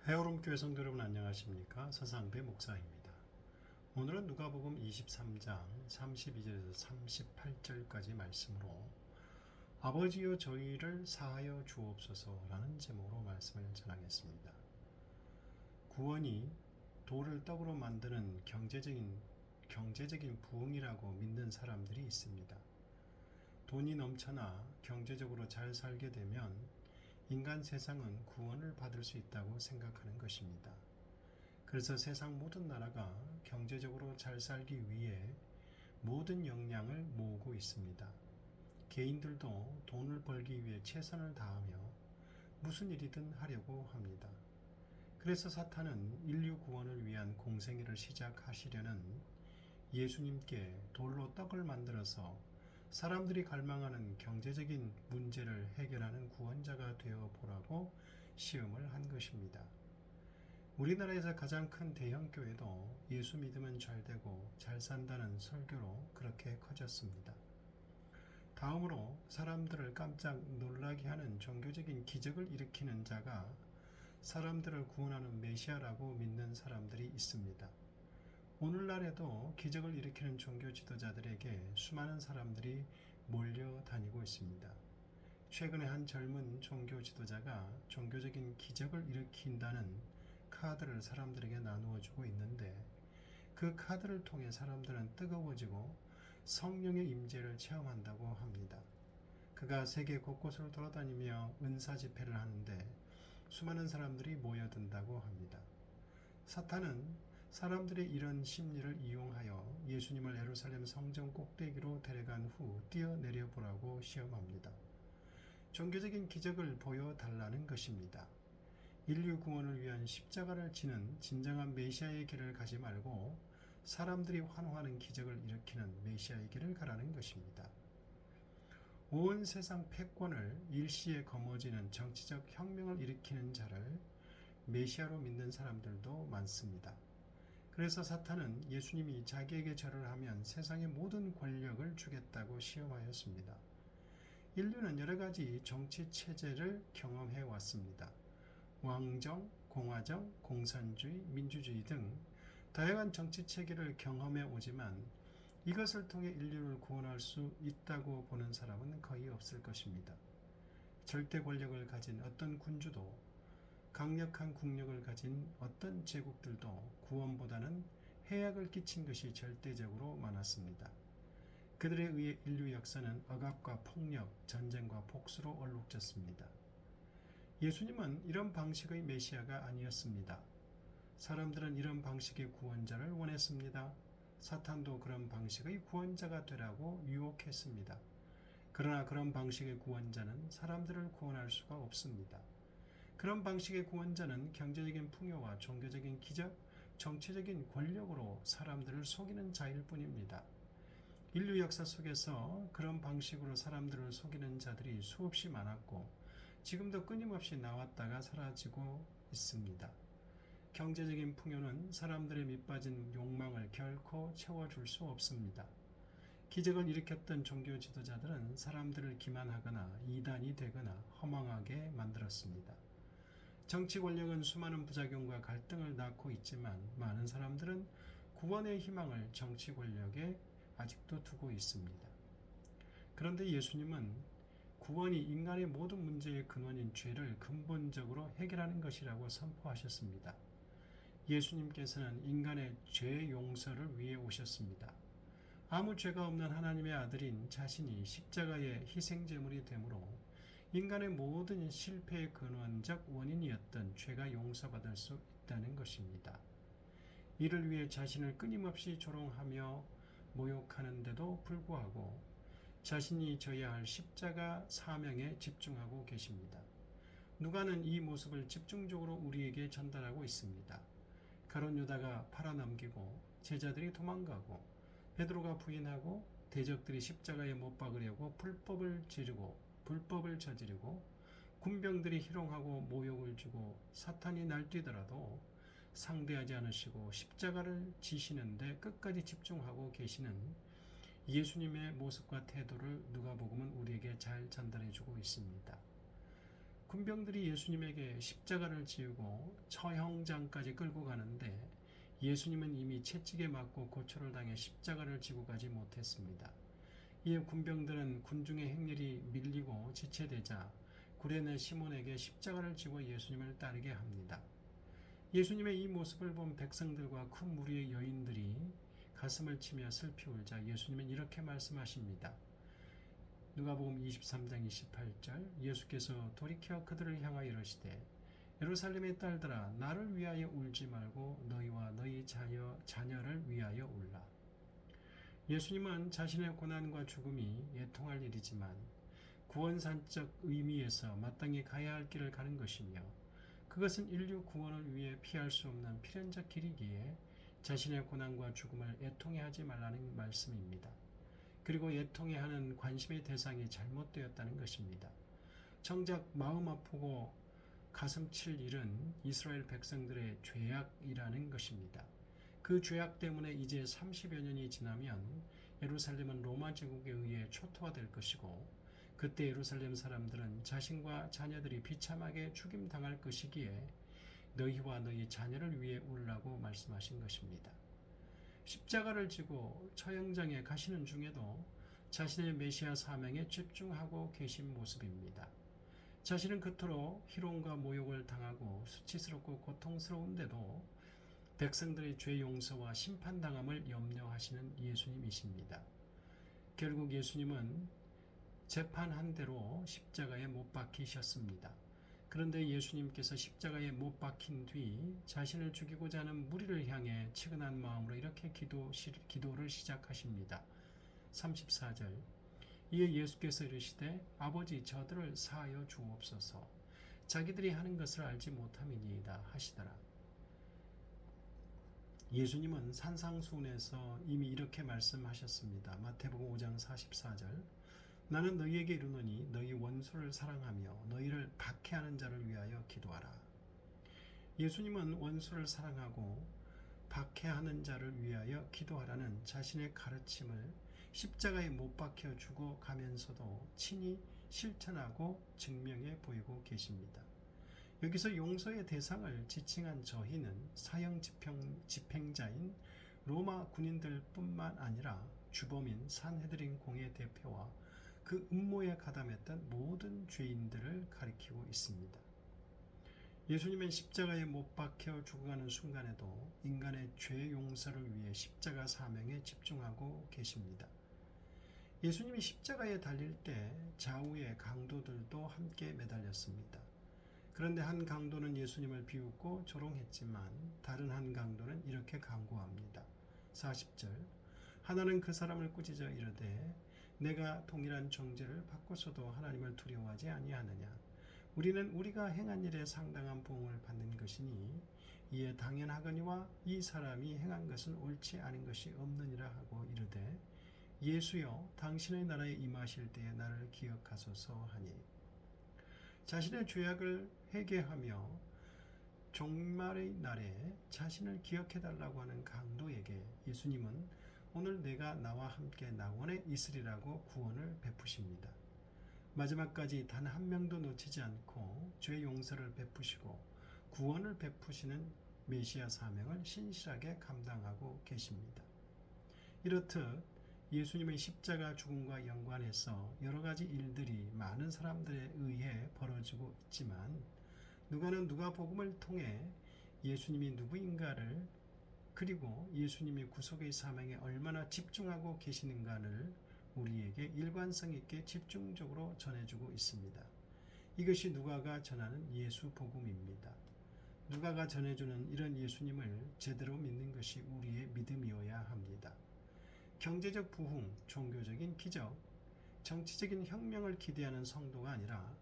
해오름교회 성도 여러분 안녕하십니까? 서상배 목사입니다. 오늘은 누가복음 23장 32절에서 38절까지 말씀으로 아버지여 저희를 사하여 주옵소서라는 제목으로 말씀을 전하겠습니다. 구원이 돌을 떡으로 만드는 경제적인 부흥이라고 믿는 사람들이 있습니다. 돈이 넘쳐나 경제적으로 잘 살게 되면 인간 세상은 구원을 받을 수 있다고 생각하는 것입니다. 그래서 세상 모든 나라가 경제적으로 잘 살기 위해 모든 역량을 모으고 있습니다. 개인들도 돈을 벌기 위해 최선을 다하며 무슨 일이든 하려고 합니다. 그래서 사탄은 인류 구원을 위한 공생애를 시작하시려는 예수님께 돌로 떡을 만들어서 사람들이 갈망하는 경제적인 문제를 해결하는 구원자가 되어 보라고 시험을 한 것입니다. 우리나라에서 가장 큰 대형교회도 예수 믿으면 잘 되고 잘 산다는 설교로 그렇게 커졌습니다. 다음으로 사람들을 깜짝 놀라게 하는 종교적인 기적을 일으키는 자가 사람들을 구원하는 메시아라고 믿는 사람들이 있습니다. 오늘날에도 기적을 일으키는 종교 지도자들에게 수많은 사람들이 몰려다니고 있습니다. 최근에 한 젊은 종교 지도자가 종교적인 기적을 일으킨다는 카드를 사람들에게 나누어 주고 있는데 그 카드를 통해 사람들은 뜨거워지고 성령의 임재를 체험한다고 합니다. 그가 세계 곳곳을 돌아다니며 은사 집회를 하는데 수많은 사람들이 모여든다고 합니다. 사탄은 사람들의 이런 심리를 이용하여 예수님을 예루살렘 성전 꼭대기로 데려간 후 뛰어내려 보라고 시험합니다. 종교적인 기적을 보여달라는 것입니다. 인류 구원을 위한 십자가를 지는 진정한 메시아의 길을 가지 말고 사람들이 환호하는 기적을 일으키는 메시아의 길을 가라는 것입니다. 온 세상 패권을 일시에 거머쥐는 정치적 혁명을 일으키는 자를 메시아로 믿는 사람들도 많습니다. 그래서 사탄은 예수님이 자기에게 절을 하면 세상의 모든 권력을 주겠다고 시험하였습니다. 인류는 여러 가지 정치 체제를 경험해 왔습니다. 왕정, 공화정, 공산주의, 민주주의 등 다양한 정치 체계를 경험해 오지만 이것을 통해 인류를 구원할 수 있다고 보는 사람은 거의 없을 것입니다. 절대 권력을 가진 어떤 군주도 강력한 국력을 가진 어떤 제국들도 구원보다는 해악을 끼친 것이 절대적으로 많았습니다. 그들에 의해 인류 역사는 억압과 폭력, 전쟁과 복수로 얼룩졌습니다. 예수님은 이런 방식의 메시아가 아니었습니다. 사람들은 이런 방식의 구원자를 원했습니다. 사탄도 그런 방식의 구원자가 되라고 유혹했습니다. 그러나 그런 방식의 구원자는 사람들을 구원할 수가 없습니다. 그런 방식의 구원자는 경제적인 풍요와 종교적인 기적, 정치적인 권력으로 사람들을 속이는 자일 뿐입니다. 인류 역사 속에서 그런 방식으로 사람들을 속이는 자들이 수없이 많았고 지금도 끊임없이 나왔다가 사라지고 있습니다. 경제적인 풍요는 사람들의 밑빠진 욕망을 결코 채워줄 수 없습니다. 기적을 일으켰던 종교 지도자들은 사람들을 기만하거나 이단이 되거나 허망하게 만들었습니다. 정치 권력은 수많은 부작용과 갈등을 낳고 있지만 많은 사람들은 구원의 희망을 정치 권력에 아직도 두고 있습니다. 그런데 예수님은 구원이 인간의 모든 문제의 근원인 죄를 근본적으로 해결하는 것이라고 선포하셨습니다. 예수님께서는 인간의 죄 용서를 위해 오셨습니다. 아무 죄가 없는 하나님의 아들인 자신이 십자가의 희생제물이 되므로 인간의 모든 실패의 근원적 원인이었던 죄가 용서받을 수 있다는 것입니다. 이를 위해 자신을 끊임없이 조롱하며 모욕하는데도 불구하고 자신이 져야 할 십자가 사명에 집중하고 계십니다. 누가는 이 모습을 집중적으로 우리에게 전달하고 있습니다. 가룟 유다가 팔아넘기고 제자들이 도망가고 베드로가 부인하고 대적들이 십자가에 못 박으려고 불법을 저지르고 군병들이 희롱하고 모욕을 주고 사탄이 날뛰더라도 상대하지 않으시고 십자가를 지시는데 끝까지 집중하고 계시는 예수님의 모습과 태도를 누가복음은 우리에게 잘 전달해주고 있습니다. 군병들이 예수님에게 십자가를 지우고 처형장까지 끌고 가는데 예수님은 이미 채찍에 맞고 고초를 당해 십자가를 지고 가지 못했습니다. 이에 군병들은 군중의 행렬이 밀리고 지체되자 구레네 시몬에게 십자가를 지고 예수님을 따르게 합니다. 예수님의 이 모습을 본 백성들과 큰 무리의 여인들이 가슴을 치며 슬피 울자 예수님은 이렇게 말씀하십니다. 누가복음 23장 28절 예수께서 돌이켜 그들을 향하여 이르시되 예루살렘의 딸들아 나를 위하여 울지 말고 너희와 너희 자녀를 위하여 울라. 예수님은 자신의 고난과 죽음이 애통할 일이지만 구원산적 의미에서 마땅히 가야 할 길을 가는 것이며 그것은 인류 구원을 위해 피할 수 없는 필연적 길이기에 자신의 고난과 죽음을 애통해 하지 말라는 말씀입니다. 그리고 애통해 하는 관심의 대상이 잘못되었다는 것입니다. 정작 마음 아프고 가슴 칠 일은 이스라엘 백성들의 죄악이라는 것입니다. 그 죄악 때문에 이제 30여 년이 지나면 예루살렘은 로마 제국에 의해 초토화될 것이고 그때 예루살렘 사람들은 자신과 자녀들이 비참하게 죽임당할 것이기에 너희와 너희 자녀를 위해 울라고 말씀하신 것입니다. 십자가를 지고 처형장에 가시는 중에도 자신의 메시아 사명에 집중하고 계신 모습입니다. 자신은 그토록 희롱과 모욕을 당하고 수치스럽고 고통스러운데도 백성들의 죄 용서와 심판당함을 염려하시는 예수님이십니다. 결국 예수님은 재판한 대로 십자가에 못 박히셨습니다. 그런데 예수님께서 십자가에 못 박힌 뒤 자신을 죽이고자 하는 무리를 향해 측은한 마음으로 이렇게 기도를 시작하십니다. 34절 이에 예수께서 이르시되 아버지 저들을 사하여 주옵소서 자기들이 하는 것을 알지 못함이니이다 하시더라. 예수님은 산상수훈에서 이미 이렇게 말씀하셨습니다. 마태복음 5장 44절 나는 너희에게 이르노니 너희 원수를 사랑하며 너희를 박해하는 자를 위하여 기도하라. 예수님은 원수를 사랑하고 박해하는 자를 위하여 기도하라는 자신의 가르침을 십자가에 못 박혀 죽어가면서도 친히 실천하고 증명해 보이고 계십니다. 여기서 용서의 대상을 지칭한 저희는 사형 집행자인 로마 군인들 뿐만 아니라 주범인 산헤드린 공회 대표와 그 음모에 가담했던 모든 죄인들을 가리키고 있습니다. 예수님은 십자가에 못 박혀 죽어가는 순간에도 인간의 죄 용서를 위해 십자가 사명에 집중하고 계십니다. 예수님이 십자가에 달릴 때 좌우의 강도들도 함께 매달렸습니다. 그런데 한 강도는 예수님을 비웃고 조롱했지만 다른 한 강도는 이렇게 강구합니다. 40절 하나는 그 사람을 꾸짖어 이르되 내가 동일한 정죄를 받고서도 하나님을 두려워하지 아니하느냐. 우리는 우리가 행한 일에 상당한 보응을 받는 것이니 이에 당연하거니와 이 사람이 행한 것은 옳지 않은 것이 없느니라 하고 이르되 예수여 당신의 나라에 임하실 때에 나를 기억하소서 하니 자신의 죄악을 회개하며 종말의 날에 자신을 기억해달라고 하는 강도에게 예수님은 오늘 내가 나와 함께 낙원에 있으리라고 구원을 베푸십니다. 마지막까지 단 한 명도 놓치지 않고 죄 용서를 베푸시고 구원을 베푸시는 메시아 사명을 신실하게 감당하고 계십니다. 이렇듯 예수님의 십자가 죽음과 연관해서 여러 가지 일들이 많은 사람들에 의해 벌어지고 있지만 누가는 누가복음을 통해 예수님이 누구인가를 그리고 예수님이 구속의 사명에 얼마나 집중하고 계시는가를 우리에게 일관성 있게 집중적으로 전해주고 있습니다. 이것이 누가가 전하는 예수 복음입니다. 누가가 전해주는 이런 예수님을 제대로 믿는 것이 우리의 믿음이어야 합니다. 경제적 부흥, 종교적인 기적, 정치적인 혁명을 기대하는 성도가 아니라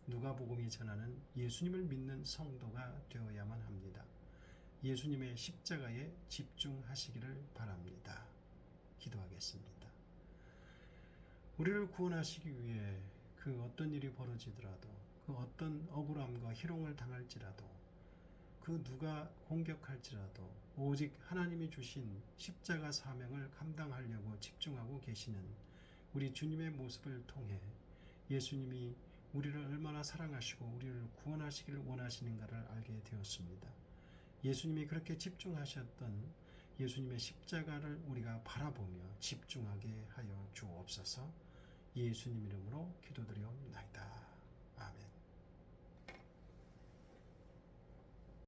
누가복음이 전하는 예수님을 믿는 성도가 되어야만 합니다. 예수님의 십자가에 집중하시기를 바랍니다. 기도하겠습니다. 우리를 구원하시기 위해 그 어떤 일이 벌어지더라도 그 어떤 억울함과 희롱을 당할지라도 그 누가 공격할지라도 오직 하나님이 주신 십자가 사명을 감당하려고 집중하고 계시는 우리 주님의 모습을 통해 예수님이 우리를 얼마나 사랑하시고 우리를 구원하시기를 원하시는가를 알게 되었습니다. 예수님이 그렇게 집중하셨던 예수님의 십자가를 우리가 바라보며 집중하게 하여 주옵소서. 예수님 이름으로 기도드리옵나이다.